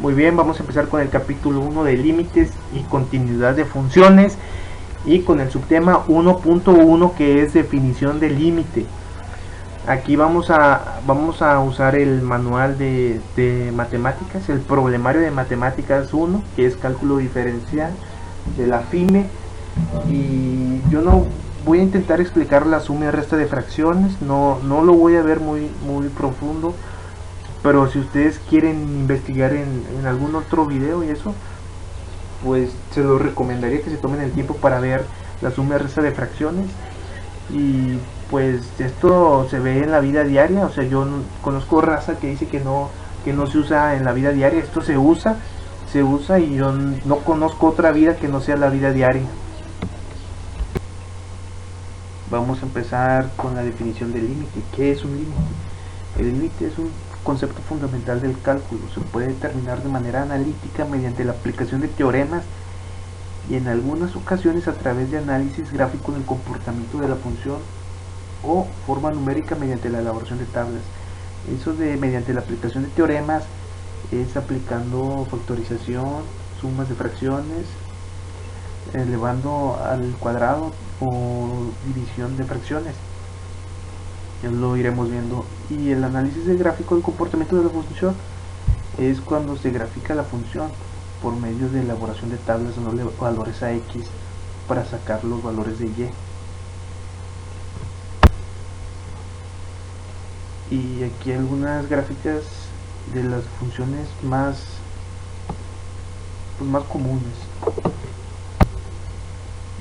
Muy bien, vamos a empezar con el capítulo 1 de límites y continuidad de funciones y con el subtema 1.1 que es definición de límite. Aquí vamos a usar el manual de matemáticas, el problemario de matemáticas 1, que es cálculo diferencial de la FIME, y yo no voy a intentar explicar la suma y resta de fracciones, no lo voy a ver muy profundo, pero si ustedes quieren investigar en algún otro video y eso, pues se lo recomendaría que se tomen el tiempo para ver la suma y resta de fracciones. Y pues esto se ve en la vida diaria, o sea, yo conozco raza que dice que no se usa en la vida diaria. Esto se usa y yo no conozco otra vida que no sea la vida diaria. Vamos a empezar con la definición del límite. ¿Qué es un límite? El límite es un concepto fundamental del cálculo. Se puede determinar de manera analítica mediante la aplicación de teoremas y en algunas ocasiones a través de análisis gráfico del comportamiento de la función o forma numérica mediante la elaboración de tablas. Eso de mediante la aplicación de teoremas es aplicando factorización, sumas de fracciones, elevando al cuadrado o división de fracciones. Ya lo iremos viendo. Y el análisis del gráfico del comportamiento de la función es cuando se grafica la función por medio de elaboración de tablas dándole valores a x para sacar los valores de y. Y aquí algunas gráficas de las funciones más comunes.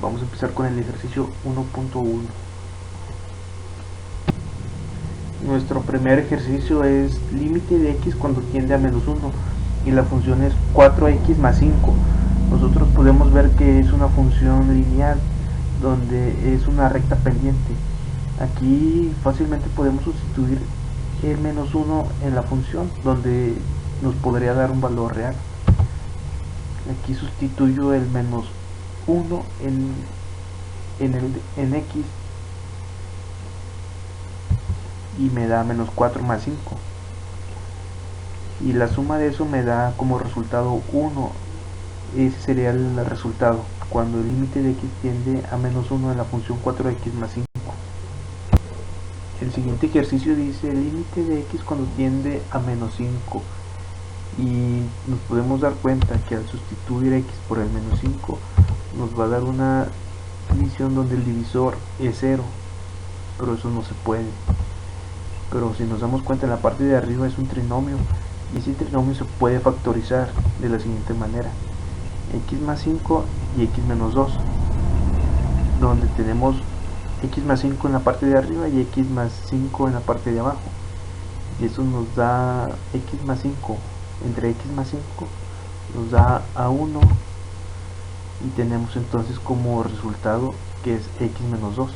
Vamos a empezar con el ejercicio 1.1. Nuestro primer ejercicio es límite de x cuando tiende a menos 1 y la función es 4x más 5. Nosotros podemos ver que es una función lineal donde es una recta pendiente. Aquí fácilmente podemos sustituir el menos 1 en la función donde nos podría dar un valor real. Aquí sustituyo el menos 1 en x y me da menos 4 más 5 y la suma de eso me da como resultado 1. Ese sería el resultado cuando el límite de x tiende a menos 1 en la función 4x más 5. El siguiente ejercicio dice el límite de x cuando tiende a menos 5 y nos podemos dar cuenta que al sustituir x por el menos 5 nos va a dar una división donde el divisor es 0, pero eso no se puede. Pero si nos damos cuenta, en la parte de arriba es un trinomio y ese trinomio se puede factorizar de la siguiente manera: x más 5 y x menos 2, donde tenemos x más 5 en la parte de arriba y x más 5 en la parte de abajo, y eso nos da x más 5 entre x más 5 nos da a 1 y tenemos entonces como resultado que es x menos 2.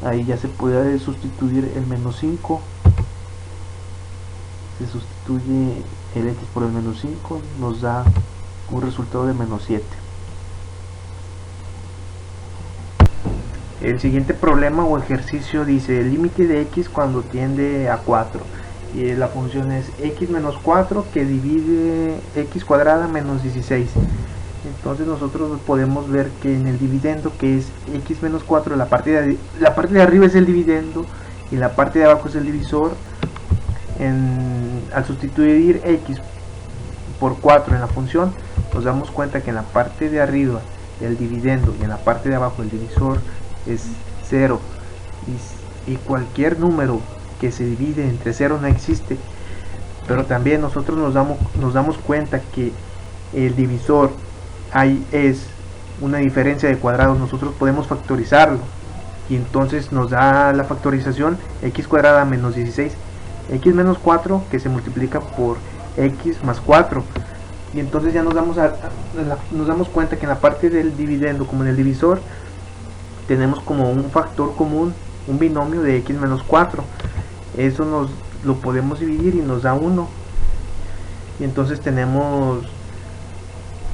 Ahí ya se puede sustituir el menos 5, se sustituye el x por el menos 5, nos da un resultado de menos 7. El siguiente problema o ejercicio dice el límite de x cuando tiende a 4 y la función es x menos 4 que divide x cuadrada menos 16. Entonces nosotros podemos ver que en el dividendo, que es x menos 4, la parte de arriba es el dividendo y la parte de abajo es el divisor. Al sustituir x por 4 en la función, nos damos cuenta que en la parte de arriba el dividendo y en la parte de abajo el divisor es 0 y cualquier número que se divide entre 0 no existe. Pero también nosotros nos damos cuenta que el divisor ahí es una diferencia de cuadrados. Nosotros podemos factorizarlo y entonces nos da la factorización x cuadrada menos 16, x menos 4 que se multiplica por x más 4, y entonces ya nos damos cuenta que en la parte del dividendo como en el divisor tenemos como un factor común, un binomio de x menos 4. Eso lo podemos dividir y nos da 1, y entonces tenemos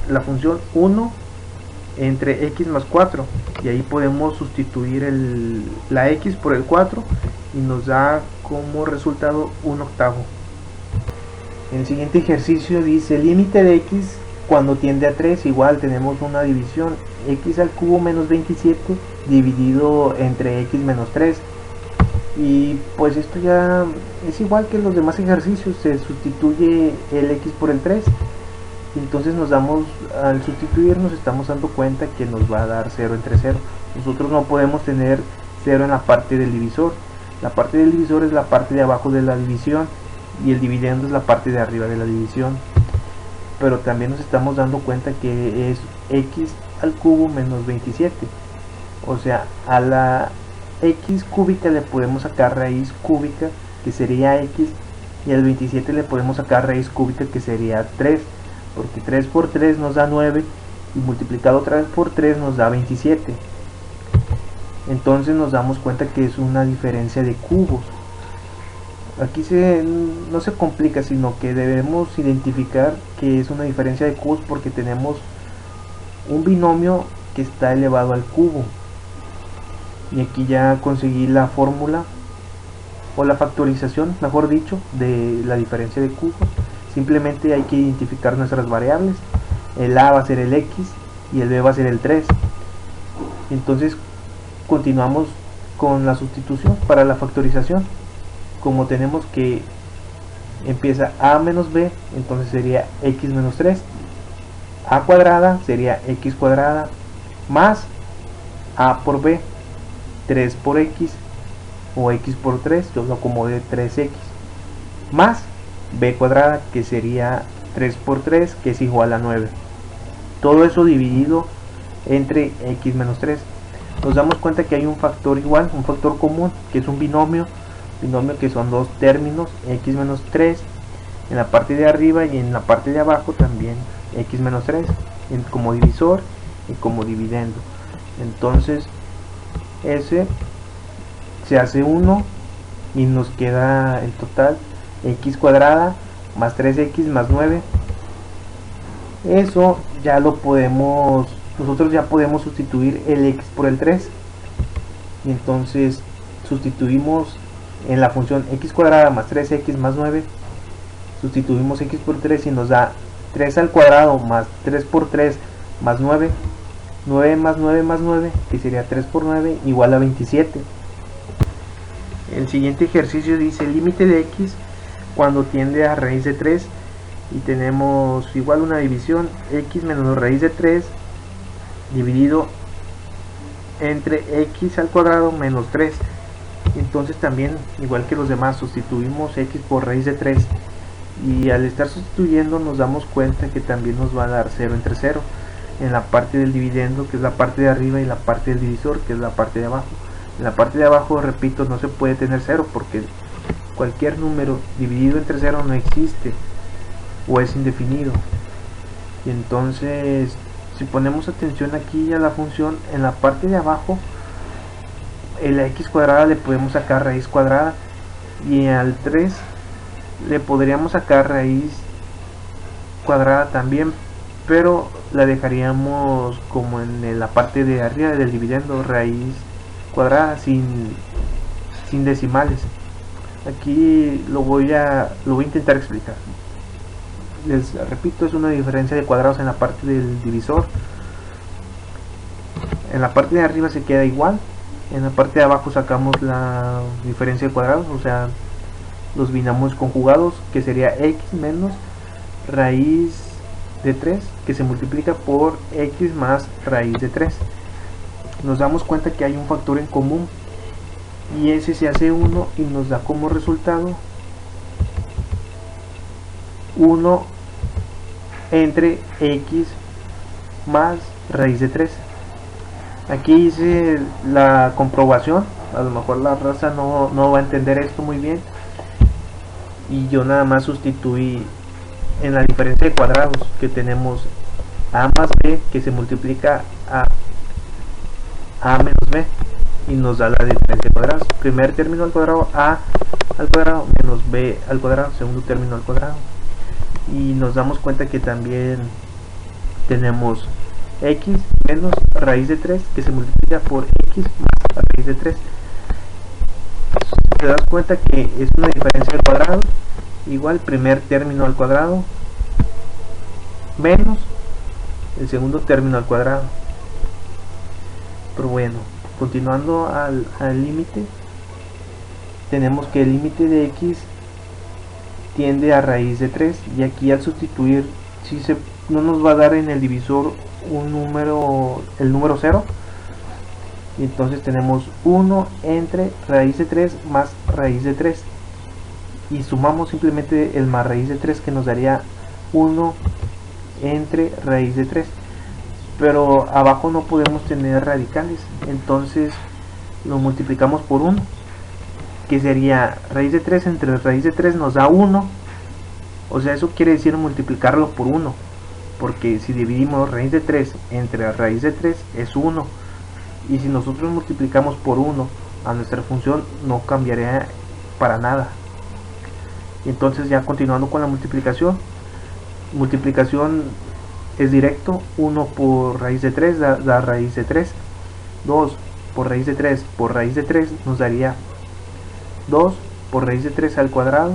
la función 1 entre x más 4 y ahí podemos sustituir la x por el 4 y nos da como resultado 1/8. El siguiente ejercicio dice límite de x cuando tiende a 3, igual tenemos una división, x al cubo menos 27 dividido entre x menos 3, y pues esto ya es igual que los demás ejercicios, se sustituye el x por el 3, y entonces al sustituir nos estamos dando cuenta que nos va a dar 0 entre 0. Nosotros no podemos tener 0 en la parte del divisor, la parte del divisor es la parte de abajo de la división y el dividendo es la parte de arriba de la división, pero también nos estamos dando cuenta que es x al cubo menos 27, o sea, a la x cúbica le podemos sacar raíz cúbica, que sería x, y al 27 le podemos sacar raíz cúbica, que sería 3, porque 3 por 3 nos da 9 y multiplicado otra vez por 3 nos da 27. Entonces nos damos cuenta que es una diferencia de cubos. Aquí no se complica, sino que debemos identificar que es una diferencia de cubos porque tenemos un binomio que está elevado al cubo. Y aquí ya conseguí la fórmula o la factorización, mejor dicho, de la diferencia de cubos. Simplemente hay que identificar nuestras variables. El a va a ser el x y el b va a ser el 3. Entonces continuamos con la sustitución para la factorización. Como tenemos que empieza a menos b, entonces sería x menos 3. A cuadrada sería x cuadrada más a por b, 3 por x o x por 3, yo lo acomodé 3x, más b cuadrada, que sería 3 por 3, que es igual a 9. Todo eso dividido entre x menos 3. Nos damos cuenta que hay un factor igual, un factor común, que es un binomio que son dos términos, x menos 3 en la parte de arriba y en la parte de abajo también x menos 3 como divisor y como dividendo. Entonces ese se hace 1 y nos queda el total x cuadrada más 3x más 9. Eso ya lo podemos, nosotros ya podemos sustituir el x por el 3, y entonces sustituimos en la función x cuadrada más 3x más 9, sustituimos x por 3 y nos da 3 al cuadrado más 3 por 3 más 9, 9 más 9 más 9, que sería 3 por 9 igual a 27. El siguiente ejercicio dice límite de x cuando tiende a raíz de 3, y tenemos igual una división, x menos raíz de 3 dividido entre x al cuadrado menos 3. Entonces también, igual que los demás, sustituimos x por raíz de 3, y al estar sustituyendo nos damos cuenta que también nos va a dar 0 entre 0 en la parte del dividendo, que es la parte de arriba, y la parte del divisor, que es la parte de abajo. En la parte de abajo, repito, no se puede tener 0 porque cualquier número dividido entre 0 no existe o es indefinido. Y entonces, si ponemos atención aquí a la función, en la parte de abajo el x cuadrada le podemos sacar raíz cuadrada, y al 3 le podríamos sacar raíz cuadrada también, pero la dejaríamos como en la parte de arriba del dividendo, raíz cuadrada sin decimales. Aquí lo voy a intentar explicar. Les repito, es una diferencia de cuadrados en la parte del divisor. En la parte de arriba se queda igual, en la parte de abajo sacamos la diferencia de cuadrados, o sea, los binomios conjugados, que sería x menos raíz de 3, que se multiplica por x más raíz de 3. Nos damos cuenta que hay un factor en común, y ese se hace 1 y nos da como resultado 1 entre x más raíz de 3. Aquí hice la comprobación, a lo mejor la raza no va a entender esto muy bien, y yo nada más sustituí en la diferencia de cuadrados, que tenemos a más b, que se multiplica a menos b, y nos da la diferencia de cuadrados. Primer término al cuadrado, a al cuadrado menos b al cuadrado, segundo término al cuadrado, y nos damos cuenta que también tenemos x menos raíz de 3, que se multiplica por x más raíz de 3. Te das cuenta que es una diferencia de cuadrados, igual primer término al cuadrado menos el segundo término al cuadrado. Pero bueno, continuando al límite, tenemos que el límite de x tiende a raíz de 3, y aquí al sustituir no nos va a dar en el divisor un número, el número 0, y entonces tenemos 1 entre raíz de 3 más raíz de 3, y sumamos simplemente el más raíz de 3, que nos daría 1 entre raíz de 3, pero abajo no podemos tener radicales, entonces lo multiplicamos por 1, que sería raíz de 3 entre raíz de 3 nos da 1, o sea, eso quiere decir multiplicarlo por 1, porque si dividimos raíz de 3 entre raíz de 3 es 1, y si nosotros multiplicamos por 1 a nuestra función no cambiaría para nada. Y entonces, ya continuando con la multiplicación es directo, 1 por raíz de 3 da raíz de 3, 2 por raíz de 3 por raíz de 3 nos daría 2 por raíz de 3 al cuadrado,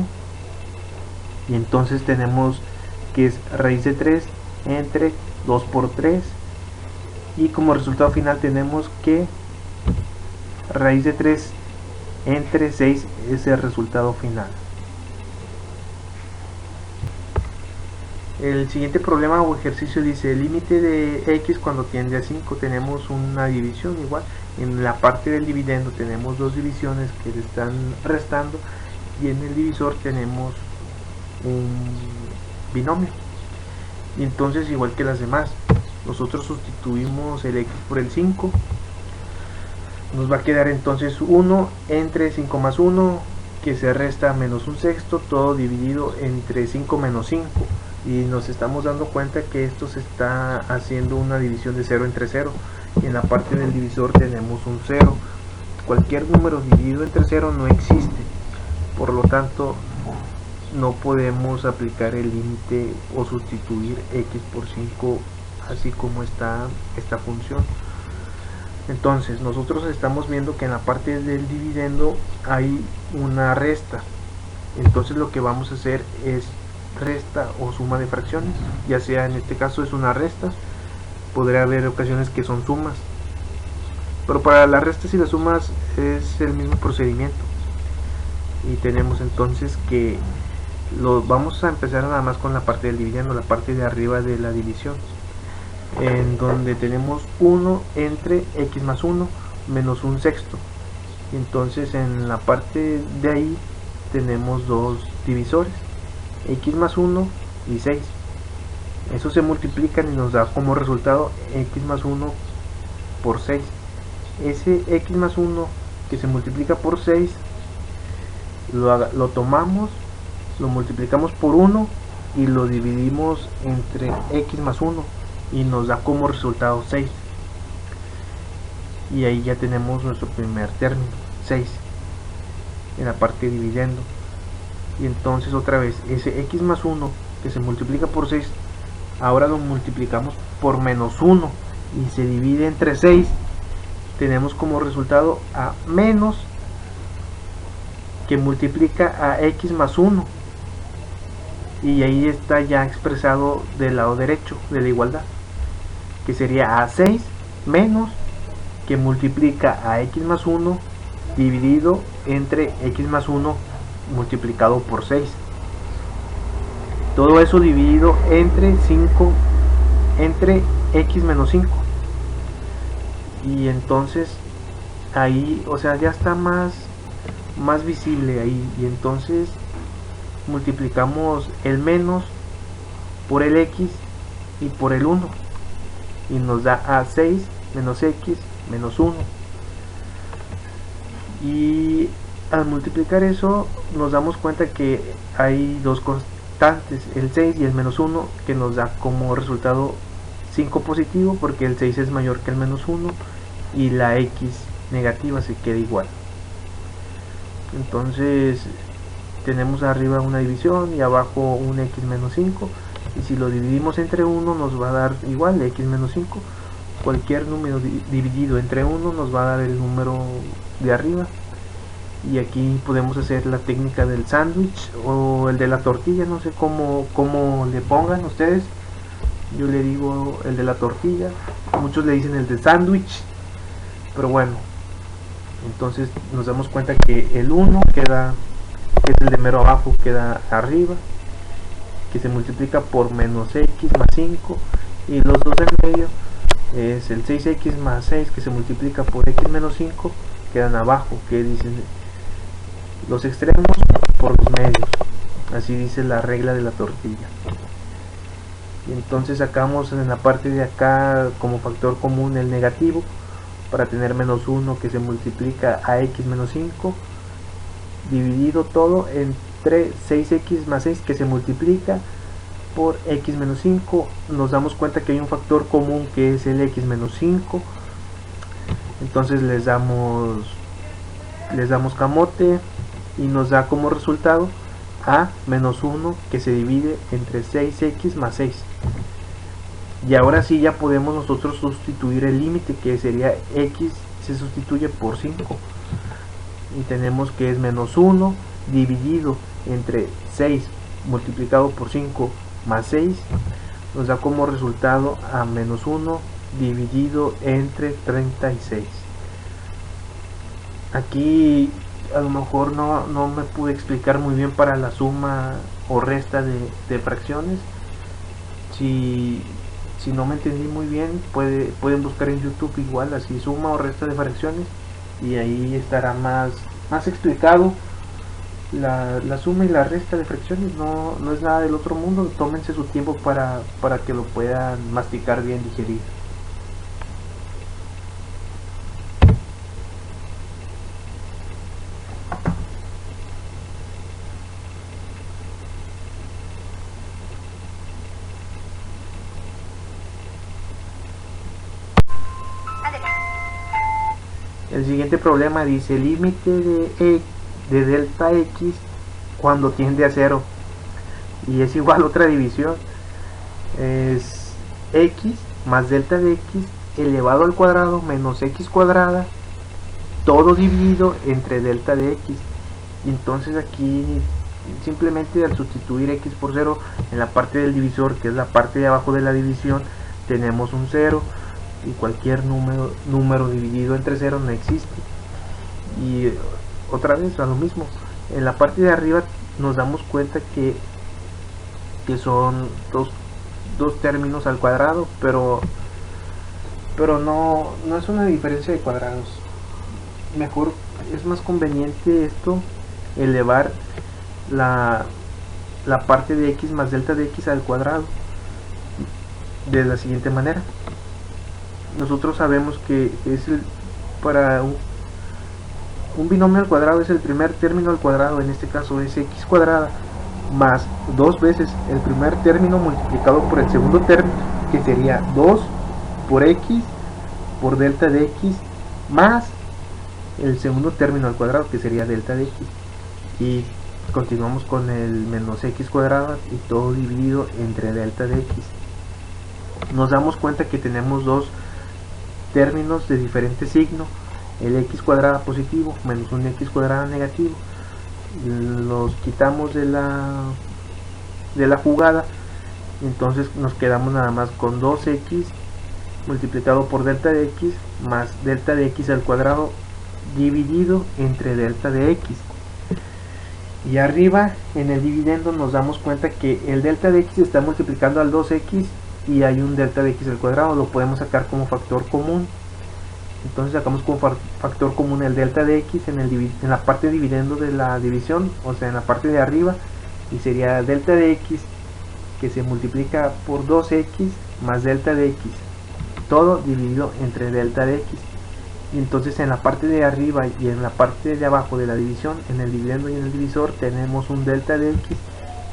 y entonces tenemos que es raíz de 3 entre 2 por 3, y como resultado final tenemos que raíz de 3 entre 6 es el resultado final. El siguiente problema o ejercicio dice el límite de x cuando tiende a 5. Tenemos una división igual. En la parte del dividendo tenemos dos divisiones que le están restando, y en el divisor tenemos un binomio. Y entonces, igual que las demás, nosotros sustituimos el x por el 5. Nos va a quedar entonces 1 entre 5 más 1, que se resta menos un sexto, todo dividido entre 5 menos 5. Y nos estamos dando cuenta que esto se está haciendo una división de 0 entre 0, y en la parte del divisor tenemos un 0. Cualquier número dividido entre 0 no existe, por lo tanto no podemos aplicar el límite o sustituir x por 5 así como está esta función. Entonces nosotros estamos viendo que en la parte del dividendo hay una resta, entonces lo que vamos a hacer es resta o suma de fracciones, ya sea en este caso es una resta, podría haber ocasiones que son sumas, pero para las restas y las sumas es el mismo procedimiento. Y tenemos entonces que vamos a empezar nada más con la parte del dividendo, la parte de arriba de la división, en donde tenemos 1 entre x más 1 menos un sexto. Entonces en la parte de ahí tenemos dos divisores, x más 1 y 6. Eso se multiplican y nos da como resultado x más 1 por 6. Ese x más 1 que se multiplica por 6 lo tomamos, lo multiplicamos por 1 y lo dividimos entre x más 1 y nos da como resultado 6, y ahí ya tenemos nuestro primer término, 6, en la parte dividendo. Y entonces otra vez ese x más 1 que se multiplica por 6 ahora lo multiplicamos por menos 1 y se divide entre 6, tenemos como resultado a menos que multiplica a x más 1, y ahí está ya expresado del lado derecho de la igualdad, que sería a 6 menos que multiplica a x más 1 dividido entre x más 1 multiplicado por 6. Todo eso dividido entre x menos 5. Y entonces ahí, o sea, ya está más visible ahí, y entonces multiplicamos el menos por el x y por el 1 y nos da a 6 menos x menos 1, y al multiplicar eso nos damos cuenta que hay dos constantes, el 6 y el menos 1, que nos da como resultado 5 positivo, porque el 6 es mayor que el menos 1 y la x negativa se queda igual. Entonces tenemos arriba una división y abajo un x menos 5, y si lo dividimos entre 1 nos va a dar igual x menos 5. Cualquier número dividido entre 1 nos va a dar el número de arriba, Y aquí podemos hacer la técnica del sándwich o el de la tortilla, no sé cómo le pongan ustedes. Yo le digo el de la tortilla, muchos le dicen el de sándwich, pero bueno, entonces nos damos cuenta que el 1 queda, que es el de mero abajo, queda arriba, que se multiplica por menos x más 5, y los dos en medio es el 6x más 6 que se multiplica por x menos 5, quedan abajo, que dicen los extremos por los medios. Así dice la regla de la tortilla. Y entonces sacamos en la parte de acá como factor común el negativo para tener menos 1 que se multiplica a x menos 5, dividido todo entre 6x más 6 que se multiplica por x menos 5. Nos damos cuenta que hay un factor común que es el x menos 5, entonces les damos camote y nos da como resultado a menos 1 que se divide entre 6x más 6. Y ahora sí ya podemos nosotros sustituir el límite, que sería x se sustituye por 5 y tenemos que es menos 1 dividido entre 6 multiplicado por 5 más 6, nos da como resultado a menos 1 dividido entre 36. Aquí a lo mejor no me pude explicar muy bien para la suma o resta de fracciones. Si no me entendí muy bien, pueden buscar en YouTube igual así suma o resta de fracciones, y ahí estará más explicado. La suma y la resta de fracciones no es nada del otro mundo. Tómense su tiempo para que lo puedan masticar bien, digerir. El siguiente problema dice límite de delta x cuando tiende a 0 y es igual a otra división, es x más delta de x elevado al cuadrado menos x cuadrada, todo dividido entre delta de x. Y entonces aquí simplemente al sustituir x por 0 en la parte del divisor, que es la parte de abajo de la división, tenemos un 0, y cualquier número dividido entre 0 no existe. Y otra vez a lo mismo, en la parte de arriba nos damos cuenta que son dos términos al cuadrado, pero no es una diferencia de cuadrados. Mejor es más conveniente esto, elevar la parte de x más delta de x al cuadrado de la siguiente manera. Nosotros sabemos que para un binomio al cuadrado es el primer término al cuadrado, en este caso es x cuadrada más 2 veces el primer término multiplicado por el segundo término, que sería 2 por x por delta de x más el segundo término al cuadrado, que sería delta de x, y continuamos con el menos x cuadrada y todo dividido entre delta de x. Nos damos cuenta que tenemos dos términos de diferente signo, el x cuadrada positivo menos un x cuadrada negativo. Los quitamos de la jugada, entonces nos quedamos nada más con 2x multiplicado por delta de x más delta de x al cuadrado dividido entre delta de x. Y arriba en el dividendo nos damos cuenta que el delta de x está multiplicando al 2x y hay un delta de x al cuadrado, lo podemos sacar como factor común. Entonces sacamos como factor común el delta de x en la parte dividendo de la división, o sea en la parte de arriba, y sería delta de x que se multiplica por 2x más delta de x, todo dividido entre delta de x. Y entonces en la parte de arriba y en la parte de abajo de la división, en el dividendo y en el divisor, tenemos un delta de x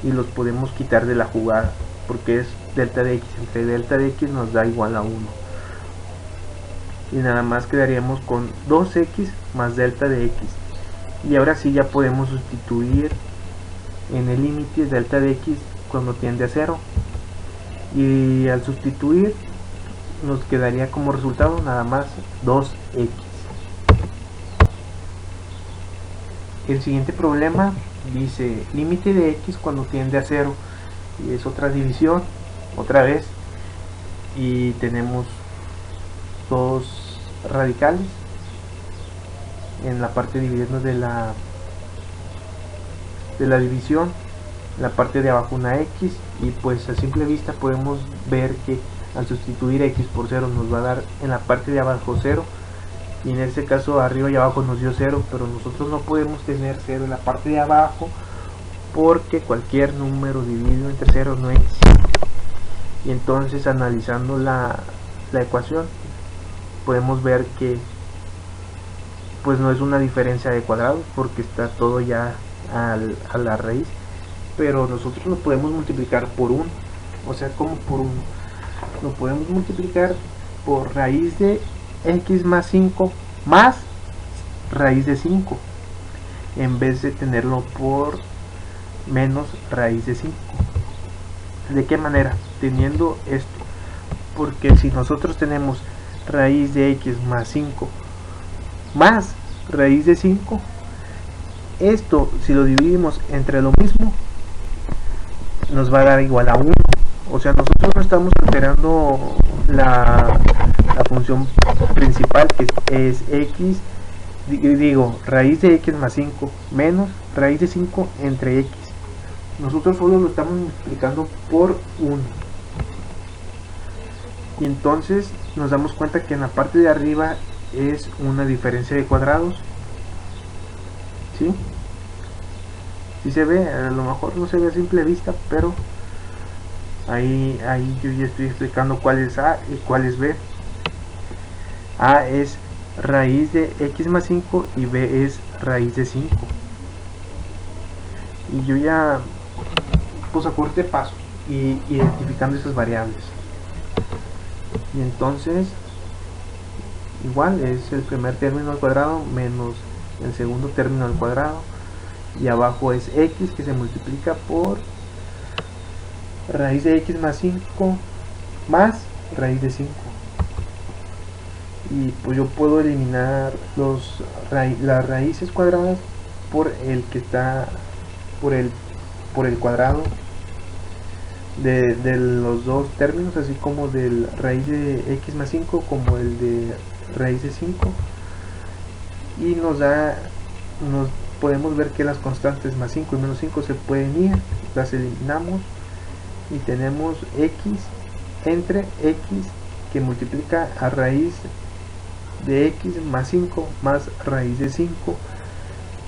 y los podemos quitar de la jugada, porque es delta de x entre delta de x nos da igual a 1. Y nada más quedaríamos con 2x más delta de x. Y ahora sí ya podemos sustituir en el límite delta de x cuando tiende a 0. Y al sustituir nos quedaría como resultado nada más 2x. El siguiente problema dice límite de x cuando tiende a 0, y es otra división, otra vez, y tenemos dos radicales en la parte dividiendo de la división, en la parte de abajo una x, y pues a simple vista podemos ver que al sustituir x por 0 nos va a dar en la parte de abajo 0, y en este caso arriba y abajo nos dio 0, pero nosotros no podemos tener 0 en la parte de abajo porque cualquier número dividido entre 0 no existe. Y entonces analizando la ecuación podemos ver que pues no es una diferencia de cuadrados porque está todo ya a la raíz, pero nosotros lo podemos multiplicar por 1. O sea, como por 1 lo podemos multiplicar por raíz de x más 5 más raíz de 5, en vez de tenerlo por menos raíz de 5. ¿De qué manera? Teniendo esto, porque si nosotros tenemos raíz de x más 5 más raíz de 5, esto si lo dividimos entre lo mismo nos va a dar igual a 1. O sea, nosotros no estamos alterando la función principal, que es x, raíz de x más 5 menos raíz de 5 entre x. Nosotros solo lo estamos multiplicando por 1. Y entonces nos damos cuenta que en la parte de arriba es una diferencia de cuadrados. ¿Sí? Sí se ve, a lo mejor no se ve a simple vista, pero ahí yo ya estoy explicando cuál es A y cuál es B. A es raíz de x más 5 y B es raíz de 5. Y yo ya pues acorté pasos y identificando esas variables. Y entonces igual es el primer término al cuadrado menos el segundo término al cuadrado, y abajo es x que se multiplica por raíz de x más 5 más raíz de 5. Y pues yo puedo eliminar las raíces cuadradas por el que está por el cuadrado de los dos términos, así como del raíz de x más 5 como el de raíz de 5, y nos podemos ver que las constantes más 5 y menos 5 se pueden ir, las eliminamos y tenemos x entre x que multiplica a raíz de x más 5 más raíz de 5,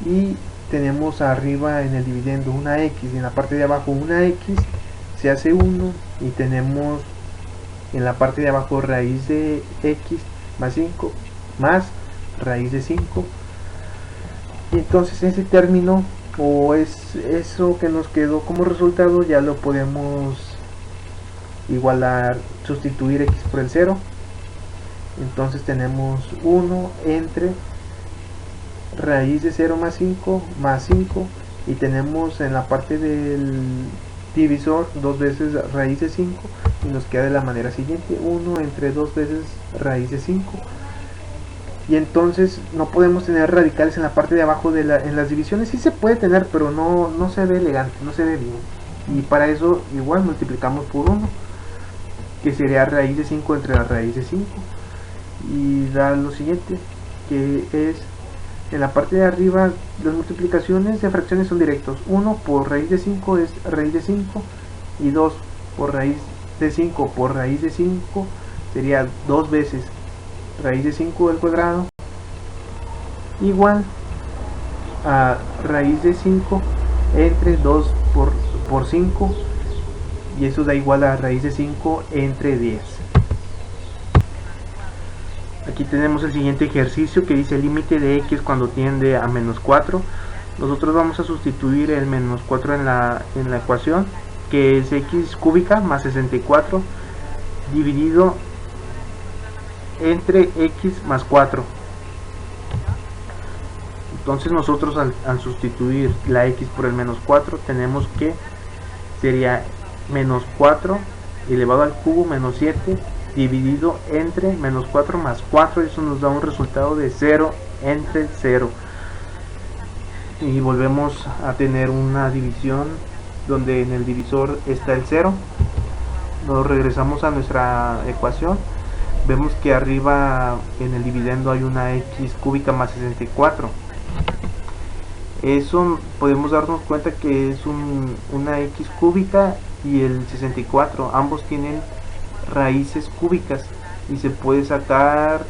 y tenemos arriba en el dividendo una x y en la parte de abajo una x, se hace 1, y tenemos en la parte de abajo raíz de x más 5 más raíz de 5. Y entonces ese término, o es eso que nos quedó como resultado, ya lo podemos igualar, sustituir x por el 0. Entonces tenemos 1 entre raíz de 0 más 5 más 5, y tenemos en la parte del divisor dos veces raíz de 5, y nos queda de la manera siguiente: 1 entre 2 veces raíz de 5. Y entonces no podemos tener radicales en la parte de abajo en las divisiones. Sí se puede tener, pero no se ve elegante, no se ve bien. Y para eso igual multiplicamos por 1, que sería raíz de 5 entre la raíz de 5, y da lo siguiente, que es en la parte de arriba las multiplicaciones de fracciones son directos. 1 por raíz de 5 es raíz de 5, y 2 por raíz de 5 por raíz de 5 sería 2 veces raíz de 5 al cuadrado, igual a raíz de 5 entre 2 por 5, y eso da igual a raíz de 5 entre 10. Aquí tenemos el siguiente ejercicio que dice límite de x cuando tiende a menos 4. Nosotros vamos a sustituir el menos 4 en la ecuación, que es x cúbica más 64 dividido entre x más 4. Entonces nosotros al sustituir la x por el menos 4 tenemos que sería menos 4 elevado al cubo menos 7 dividido entre menos 4 más 4, eso nos da un resultado de 0 entre 0. y volvemos a tener una división donde en el divisor está el 0. Nos regresamos a nuestra ecuación, vemos que arriba en el dividendo hay una x cúbica más 64. Eso podemos darnos cuenta que es una x cúbica y el 64, ambos tienen raíces cúbicas y se puede sacar,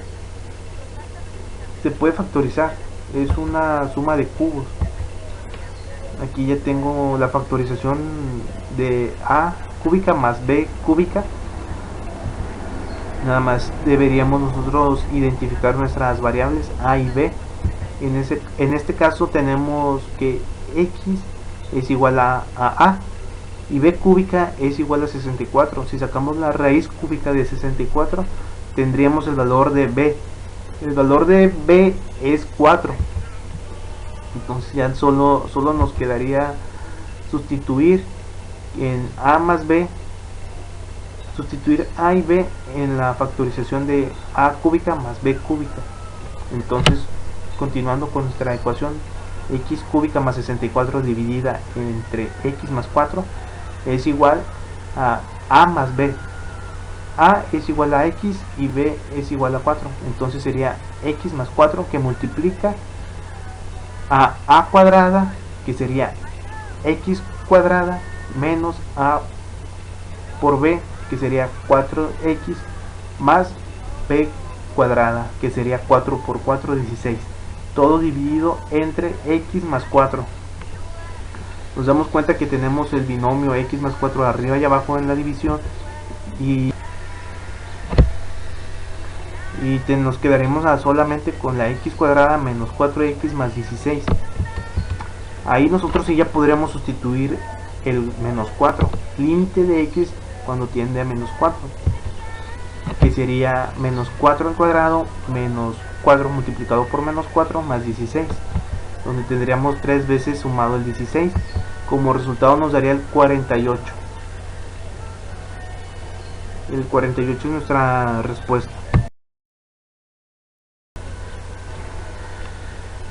se puede factorizar, es una suma de cubos. Aquí ya tengo la factorización de a cúbica más b cúbica. Nada más deberíamos nosotros identificar nuestras variables a y b. En este caso tenemos que x es igual a y b cúbica es igual a 64. Si sacamos la raíz cúbica de 64 tendríamos el valor de b. El valor de b es 4. Entonces ya solo nos quedaría sustituir en a más b, sustituir a y b en la factorización de a cúbica más b cúbica. Entonces, continuando con nuestra ecuación, x cúbica más 64 dividida entre x más 4 es igual a más b. A es igual a x y b es igual a 4. Entonces sería x más 4 que multiplica a cuadrada, que sería x cuadrada, menos a por b, que sería 4x, más b cuadrada, que sería 4 por 4, 16. Todo dividido entre x más 4. Nos damos cuenta que tenemos el binomio x más 4 arriba y abajo en la división y nos quedaremos solamente con la x cuadrada menos 4x más 16. Ahí nosotros sí ya podríamos sustituir el menos 4, límite de x cuando tiende a menos 4, que sería menos 4 al cuadrado menos 4 multiplicado por menos 4 más 16, donde tendríamos 3 veces sumado el 16. Como resultado nos daría el 48. El 48 es nuestra respuesta.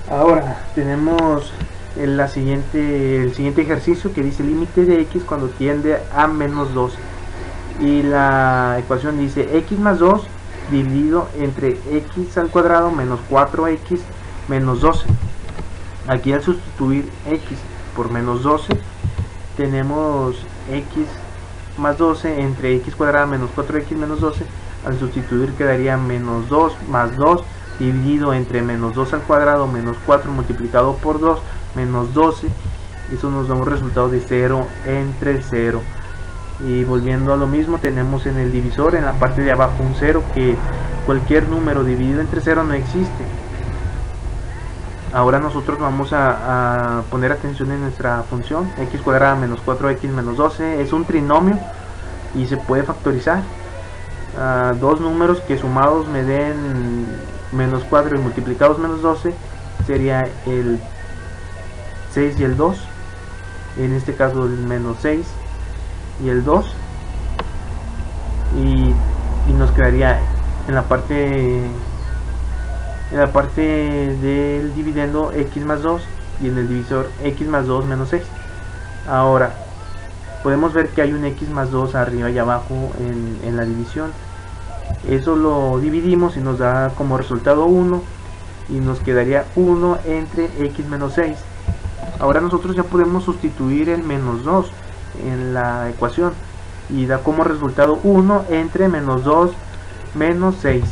Ahora tenemos el siguiente ejercicio que dice límite de x cuando tiende a menos 12. Y la ecuación dice x más 2 dividido entre x al cuadrado menos 4x menos 12. Aquí al sustituir x por menos 12 tenemos x más 12 entre x cuadrada menos 4x menos 12. Al sustituir quedaría menos 2 más 2 dividido entre menos 2 al cuadrado menos 4 multiplicado por 2 menos 12. Eso nos da un resultado de 0 entre 0. Y volviendo a lo mismo, tenemos en el divisor en la parte de abajo un 0, que cualquier número dividido entre 0 no existe. Ahora nosotros vamos a poner atención en nuestra función x cuadrada menos 4x menos 12. Es un trinomio y se puede factorizar. Dos números que sumados me den menos 4 y multiplicados menos 12 sería el 6 y el 2. En este caso el menos 6 y el 2, y nos quedaría en la parte del dividendo x más 2 y en el divisor x más 2 menos 6. Ahora podemos ver que hay un x más 2 arriba y abajo en la división. Eso lo dividimos y nos da como resultado 1 y nos quedaría 1 entre x menos 6. Ahora nosotros ya podemos sustituir el menos 2 en la ecuación y da como resultado 1 entre menos 2 menos 6,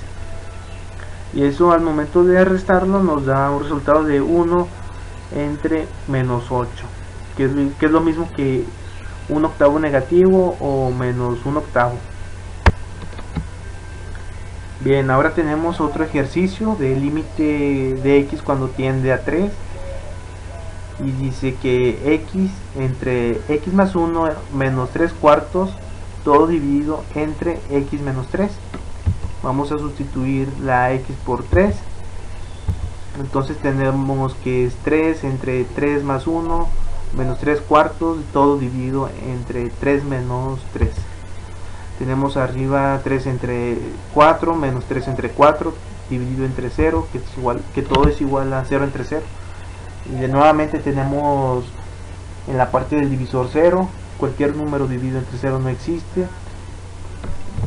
y eso al momento de restarlo nos da un resultado de 1 entre menos 8, que es lo mismo que un octavo negativo o menos un octavo. Bien, ahora tenemos otro ejercicio de límite de x cuando tiende a 3. Y dice que x entre x más 1 menos 3 cuartos, todo dividido entre x menos 3. Vamos a sustituir la x por 3. Entonces tenemos que es 3 entre 3 más 1 menos 3 cuartos, todo dividido entre 3 menos 3. Tenemos arriba 3 entre 4 menos 3 entre 4 dividido entre 0, que todo es igual a 0 entre 0. Y de nuevamente tenemos en la parte del divisor 0, cualquier número dividido entre 0 no existe.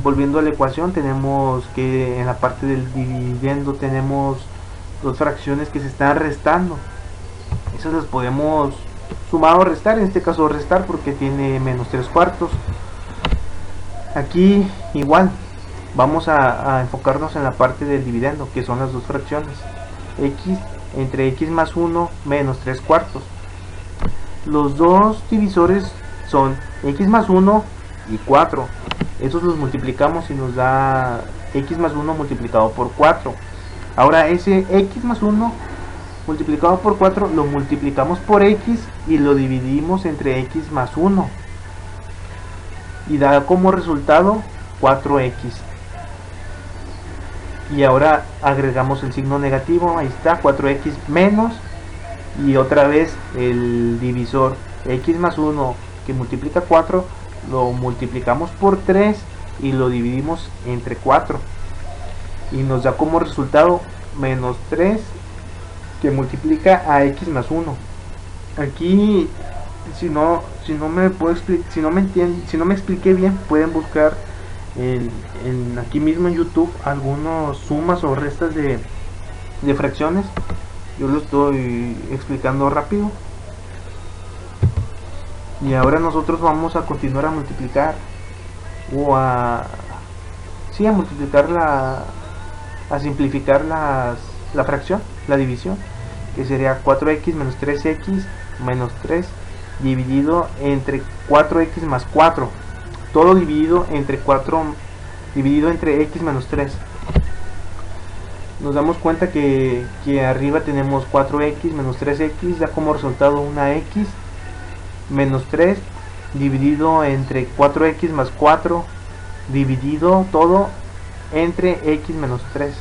Volviendo a la ecuación, tenemos que en la parte del dividendo tenemos dos fracciones que se están restando. Esas las podemos sumar o restar, en este caso restar porque tiene menos 3 cuartos. Aquí igual vamos a enfocarnos en la parte del dividendo, que son las dos fracciones, x entre x más 1 menos 3 cuartos. Los dos divisores son x más 1 y 4. Esos los multiplicamos y nos da x más 1 multiplicado por 4. Ahora ese x más 1 multiplicado por 4 lo multiplicamos por x y lo dividimos entre x más 1. Y da como resultado 4x. Y ahora agregamos el signo negativo, ahí está, 4x menos, y otra vez el divisor x más 1 que multiplica 4 lo multiplicamos por 3 y lo dividimos entre 4 y nos da como resultado menos 3 que multiplica a x más 1. Aquí si no me puedo explicar, si no me expliqué bien, pueden buscar aquí mismo en YouTube algunos sumas o restas de fracciones. Yo lo estoy explicando rápido. Y ahora nosotros vamos a continuar a multiplicar o a multiplicar a simplificar la fracción, la división, que sería 4x menos 3x menos 3 dividido entre 4x más 4, todo dividido entre 4 dividido entre x menos 3. Nos damos cuenta que arriba tenemos 4x menos 3x, da como resultado una x menos 3 dividido entre 4x más 4 dividido todo entre x menos 3.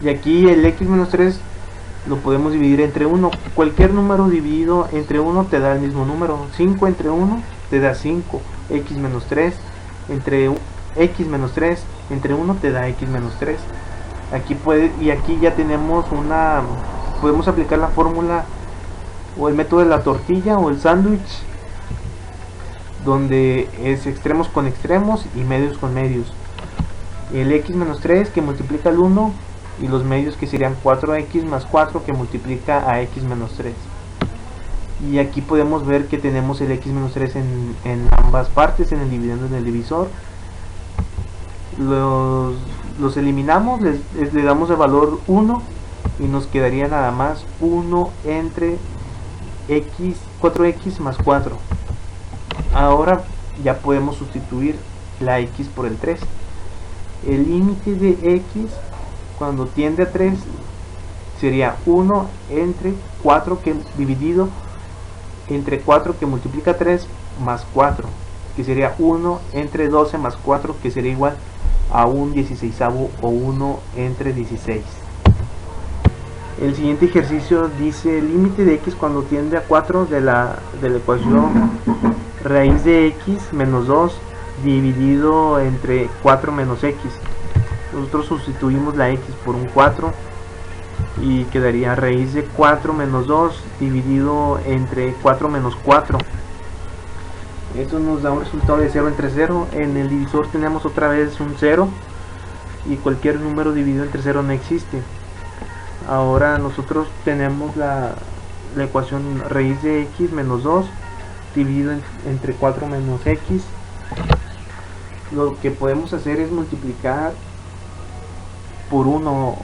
Y aquí el x menos 3 lo podemos dividir entre 1. Cualquier número dividido entre 1 te da el mismo número. 5 entre 1 te da 5. X menos 3 entre x menos 3 entre 1 te da x menos 3. Aquí aquí ya tenemos podemos aplicar la fórmula o el método de la tortilla o el sándwich, donde es extremos con extremos y medios con medios. El x menos 3 que multiplica el 1 y los medios que serían 4x más 4 que multiplica a x menos 3. Y aquí podemos ver que tenemos el x menos 3 en ambas partes, en el dividendo y en el divisor. Los eliminamos, le damos el valor 1 y nos quedaría nada más 1 entre 4x más 4. Ahora ya podemos sustituir la x por el 3. El límite de x cuando tiende a 3 sería 1 entre 4 que dividido entre 4 que multiplica 3 más 4, que sería 1 entre 12 más 4, que sería igual a un 16avo o 1 entre 16. El siguiente ejercicio dice el límite de x cuando tiende a 4 de la ecuación raíz de x menos 2 dividido entre 4 menos x. Nosotros sustituimos la x por un 4 y quedaría raíz de 4 menos 2 dividido entre 4 menos 4. Esto nos da un resultado de 0 entre 0. En el divisor tenemos otra vez un 0 y cualquier número dividido entre 0 no existe. Ahora nosotros tenemos la ecuación raíz de x menos 2 dividido entre 4 menos x. Lo que podemos hacer es multiplicar por 1,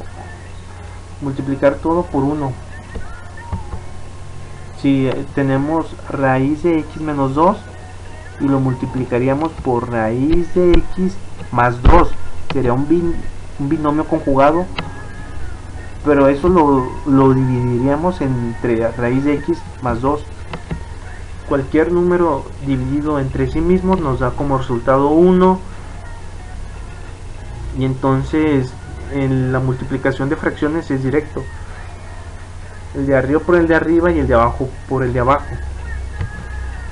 multiplicar todo por 1. Si tenemos raíz de x menos 2 y lo multiplicaríamos por raíz de x más 2, sería un binomio conjugado, pero eso lo dividiríamos entre raíz de x más 2. Cualquier número dividido entre sí mismo nos da como resultado 1, y entonces en la multiplicación de fracciones es directo, el de arriba por el de arriba y el de abajo por el de abajo.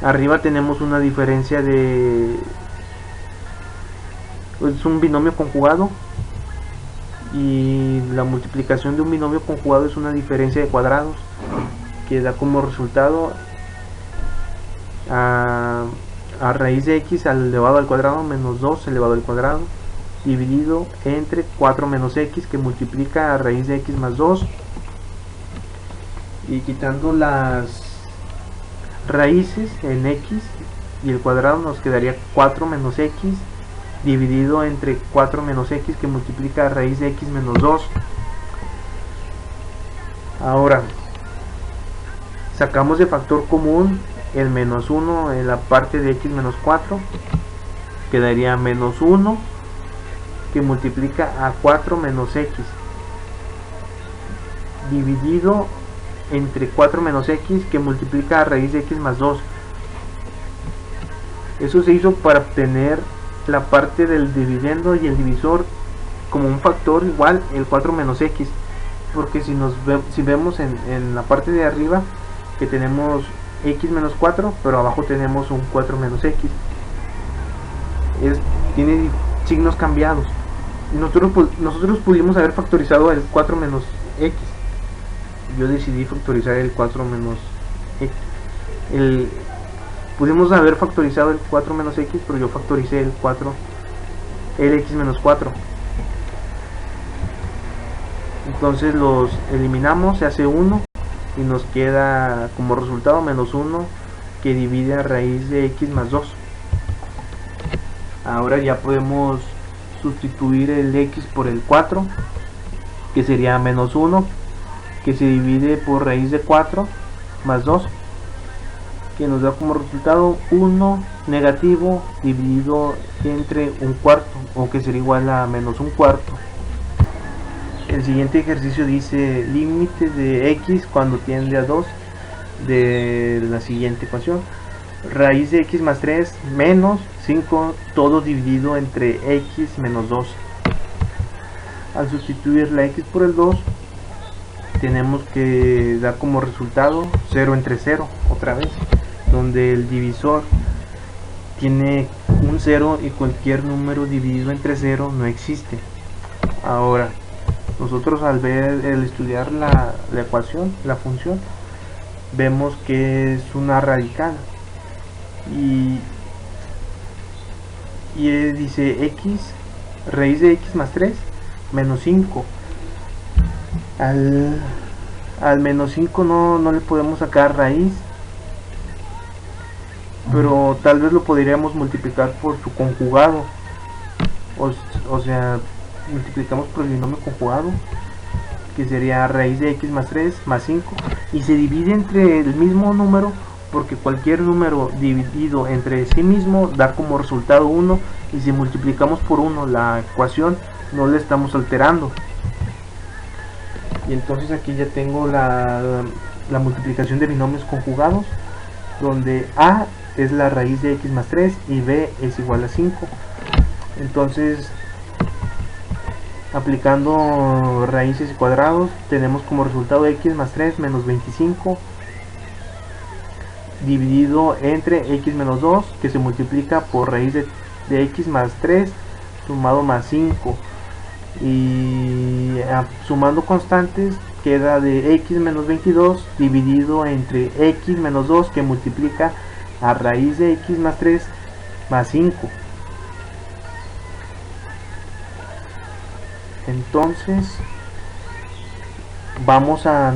Arriba tenemos una diferencia es un binomio conjugado, y la multiplicación de un binomio conjugado es una diferencia de cuadrados que da como resultado a raíz de x elevado al cuadrado menos 2 elevado al cuadrado dividido entre 4 menos x, que multiplica a raíz de x más 2, y quitando las raíces en x y el cuadrado nos quedaría 4 menos x dividido entre 4 menos x, que multiplica a raíz de x menos 2. Ahora sacamos de factor común el menos 1 en la parte de x menos 4, quedaría menos 1 que multiplica a 4 menos x dividido entre 4 menos x, que multiplica a raíz de x más 2. Eso se hizo para obtener la parte del dividendo y el divisor como un factor igual el 4 menos x, porque si vemos en la parte de arriba que tenemos x menos 4, pero abajo tenemos un 4 menos x, tiene signos cambiados. Nosotros pudimos haber factorizado el 4 menos x. Yo decidí factorizar el 4 menos x. Pudimos haber factorizado el 4 menos x, pero yo factoricé el x menos 4. Entonces los eliminamos, se hace 1 y nos queda como resultado menos 1 que divide a raíz de x más 2. Ahora ya podemos sustituir el x por el 4, que sería menos 1 que se divide por raíz de 4 más 2, que nos da como resultado 1 negativo dividido entre un cuarto, o que sería igual a menos un cuarto. El siguiente ejercicio dice límite de x cuando tiende a 2 de la siguiente ecuación: raíz de x más 3 menos 5, todo dividido entre x menos 2. Al sustituir la x por el 2, tenemos que dar como resultado 0 entre 0 otra vez, donde el divisor tiene un 0 y cualquier número dividido entre 0 no existe. Ahora nosotros al estudiar la ecuación, la función, vemos que es una radical y dice x, raíz de x más 3 menos 5. Al menos 5 no le podemos sacar raíz, pero tal vez lo podríamos multiplicar por su conjugado, o sea, multiplicamos por el binomio conjugado, que sería raíz de x más 3 más 5, y se divide entre el mismo número, porque cualquier número dividido entre sí mismo da como resultado 1, y si multiplicamos por 1 la ecuación no le estamos alterando. Y entonces aquí ya tengo la multiplicación de binomios conjugados, donde a es la raíz de x más 3 y b es igual a 5. Entonces, aplicando raíces y cuadrados, tenemos como resultado x más 3 menos 25 dividido entre x menos 2, que se multiplica por raíz de x más 3 sumado más 5, y sumando constantes queda de x menos 22 dividido entre x menos 2, que multiplica a raíz de x más 3 más 5. Entonces vamos a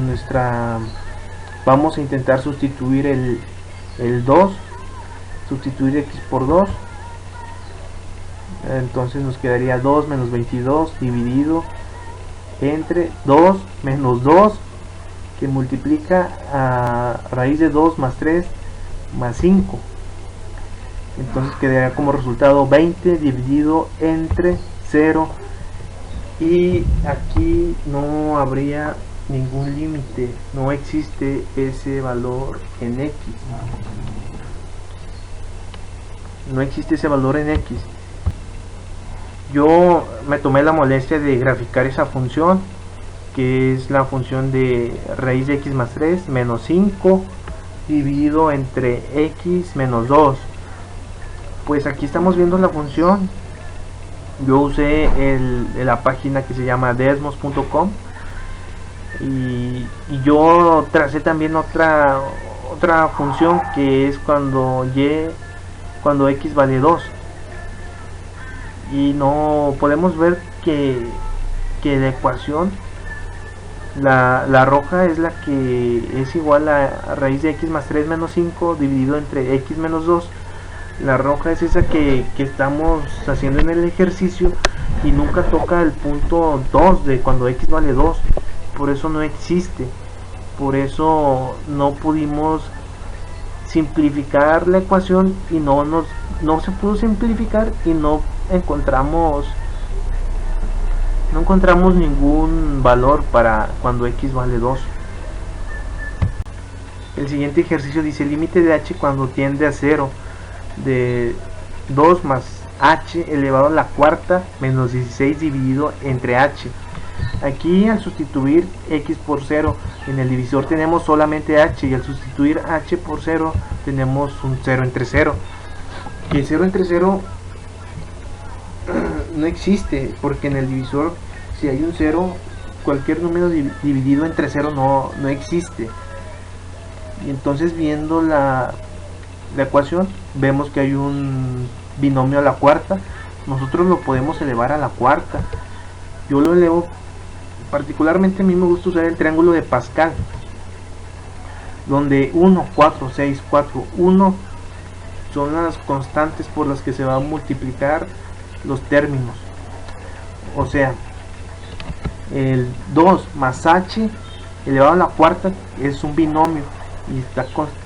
intentar sustituir el 2, sustituir x por 2. Entonces nos quedaría 2 menos 22 dividido entre 2 menos 2, que multiplica a raíz de 2 más 3 más 5. Entonces quedaría como resultado 20 dividido entre 0, y aquí no habría ningún límite, no existe ese valor en x, no existe ese valor en x. Yo me tomé la molestia de graficar esa función, que es la función de raíz de x más 3 menos 5 dividido entre x menos 2. Pues aquí estamos viendo la función Yo usé la página que se llama desmos.com y yo tracé también otra función, que es cuando x vale 2, y no podemos ver que la ecuación, la roja, es la que es igual a raíz de x más 3 menos 5 dividido entre x menos 2. La roja es esa que estamos haciendo en el ejercicio y nunca toca el punto 2 de cuando x vale 2. Por eso no existe. Por eso no pudimos simplificar la ecuación y no se pudo simplificar y no encontramos ningún valor para cuando x vale 2. El siguiente ejercicio dice: límite de h cuando tiende a 0 de 2 más h elevado a la cuarta menos 16 dividido entre h. Aquí, al sustituir x por 0 en el divisor, tenemos solamente h, y al sustituir h por 0 tenemos un 0 entre 0. Y el 0 entre 0 no existe, porque en el divisor, si hay un 0, cualquier número dividido entre 0 no existe. Y entonces, viendo la ecuación, vemos que hay un binomio a la cuarta. Nosotros lo podemos elevar a la cuarta. Yo lo elevo, particularmente a mí me gusta usar el triángulo de Pascal, donde 1, 4, 6, 4, 1 son las constantes por las que se va a multiplicar los términos. O sea, el 2 más h elevado a la cuarta es un binomio y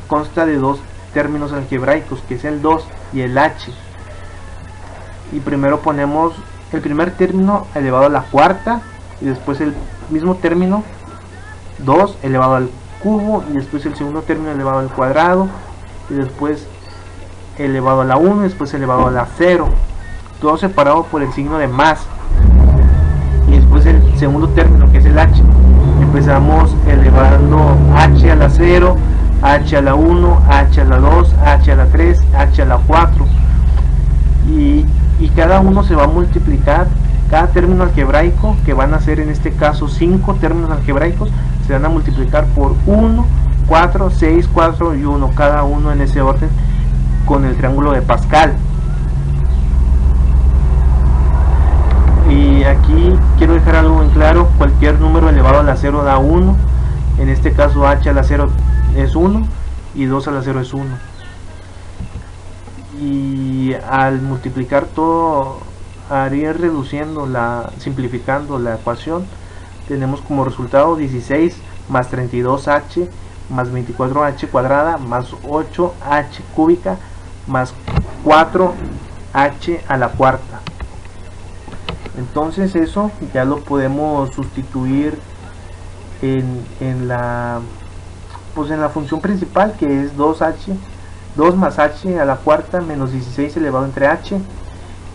consta de dos términos algebraicos, que es el 2 y el h. Y primero ponemos el primer término elevado a la cuarta, y después el mismo término 2 elevado al cubo, y después el segundo término elevado al cuadrado, y después elevado a la 1, y después elevado a la 0, todo separado por el signo de más. Y después el segundo término, que es el h. Empezamos elevando h a la 0, h a la 1, h a la 2, h a la 3, h a la 4, y cada uno se va a multiplicar. Cada término algebraico, que van a ser en este caso 5 términos algebraicos, se van a multiplicar por 1, 4, 6, 4 y 1, cada uno en ese orden, con el triángulo de Pascal. Y aquí quiero dejar algo en claro: cualquier número elevado a la 0 da 1. En este caso, h a la 0 es 1 y 2 a la 0 es 1. Y al multiplicar todo, haría reduciendo simplificando la ecuación, tenemos como resultado 16 más 32h más 24h cuadrada más 8h cúbica más 4h a la cuarta. Entonces eso ya lo podemos sustituir en la función principal, que es 2 más h a la cuarta menos 16 elevado entre h.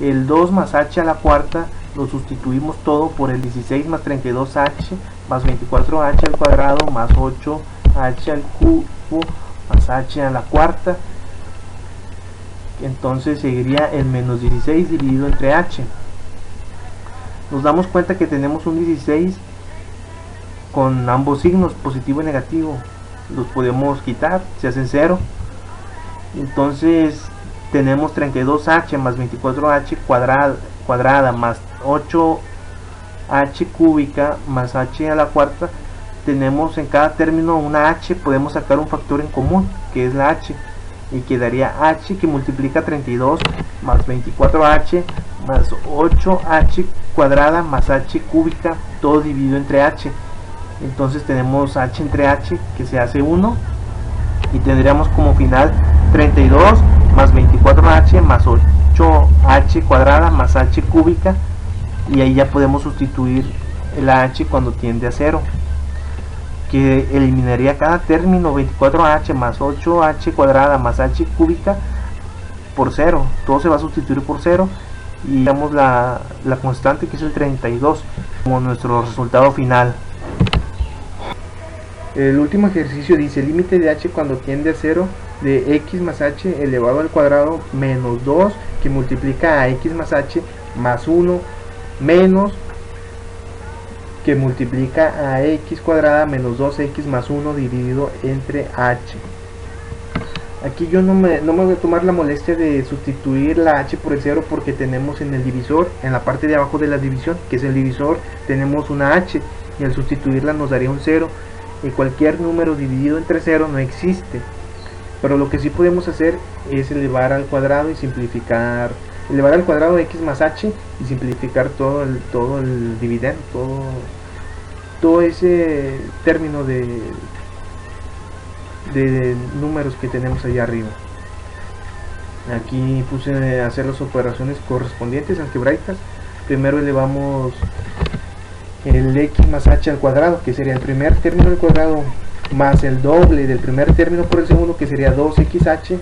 El 2 más h a la cuarta lo sustituimos todo por el 16 más 32h más 24h al cuadrado más 8h al cubo más h a la cuarta. Entonces seguiría el menos 16 dividido entre h. Nos damos cuenta que tenemos un 16 con ambos signos, positivo y negativo. Los podemos quitar, se hacen 0. Entonces tenemos 32h más 24h cuadrada más 8h cúbica más h a la cuarta. Tenemos en cada término una h, podemos sacar un factor en común, que es la h, y quedaría h, que multiplica 32 más 24h más 8h cuadrada más h cúbica, todo dividido entre h. Entonces tenemos h entre h, que se hace 1, y tendríamos como final 32 más 24h más 8h cuadrada más h cúbica, y ahí ya podemos sustituir la h cuando tiende a 0, que eliminaría cada término 24h más 8h cuadrada más h cúbica por 0. Todo se va a sustituir por 0 y damos la constante, que es el 32, como nuestro resultado final. El último ejercicio dice: límite de h cuando tiende a 0 de x más h elevado al cuadrado menos 2, que multiplica a x más h más 1 menos que multiplica a x cuadrada menos 2x más 1 dividido entre h. Aquí yo no me voy a tomar la molestia de sustituir la h por el 0 porque tenemos en el divisor, en la parte de abajo de la división, que es el divisor, tenemos una h y al sustituirla nos daría un 0 y cualquier número dividido entre 0 no existe. Pero lo que sí podemos hacer es elevar al cuadrado y simplificar, elevar al cuadrado x más h y simplificar todo el dividendo, todo ese término de números que tenemos allá arriba. Aquí puse a hacer las operaciones correspondientes algebraicas. Primero elevamos el x más h al cuadrado, que sería el primer término del cuadrado, más el doble del primer término por el segundo, que sería 2xh,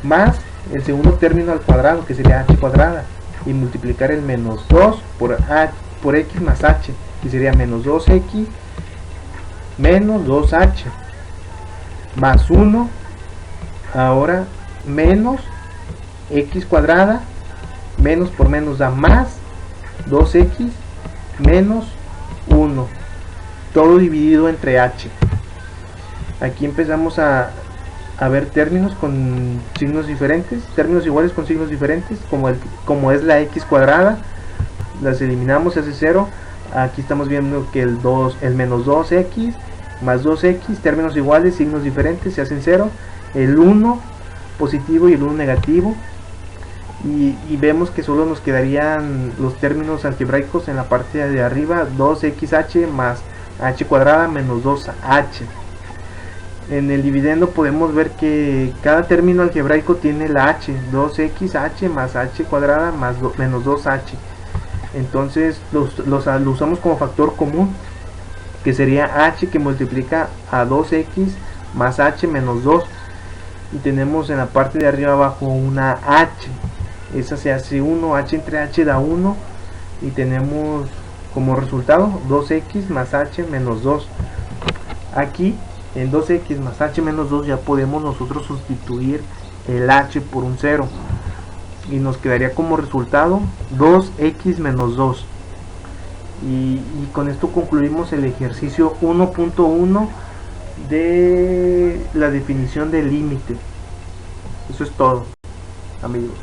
más el segundo término al cuadrado, que sería h cuadrada, y multiplicar el menos 2 por x más h, que sería menos 2x menos 2h, más 1, ahora menos x cuadrada, menos por menos da más 2x menos 1, todo dividido entre h. Aquí empezamos a ver términos con signos diferentes, términos iguales con signos diferentes, como es la x cuadrada, las eliminamos, se hace 0. Aquí estamos viendo que el menos 2x más 2x, términos iguales, signos diferentes, se hacen 0. El 1 positivo y el 1 negativo, y vemos que solo nos quedarían los términos algebraicos en la parte de arriba, 2xh más h cuadrada menos 2h. En el dividendo podemos ver que cada término algebraico tiene la h, 2xh más h cuadrada más menos 2h. Entonces lo usamos como factor común, que sería h que multiplica a 2x más h menos 2. Y tenemos en la parte de arriba abajo una h, esa se hace 1, h entre h da 1, y tenemos como resultado 2x más h menos 2. Aquí en 2x más h menos 2 ya podemos nosotros sustituir el h por un 0 y nos quedaría como resultado 2x menos 2. Y con esto concluimos el ejercicio 1.1 de la definición del límite. Eso es todo, amigos.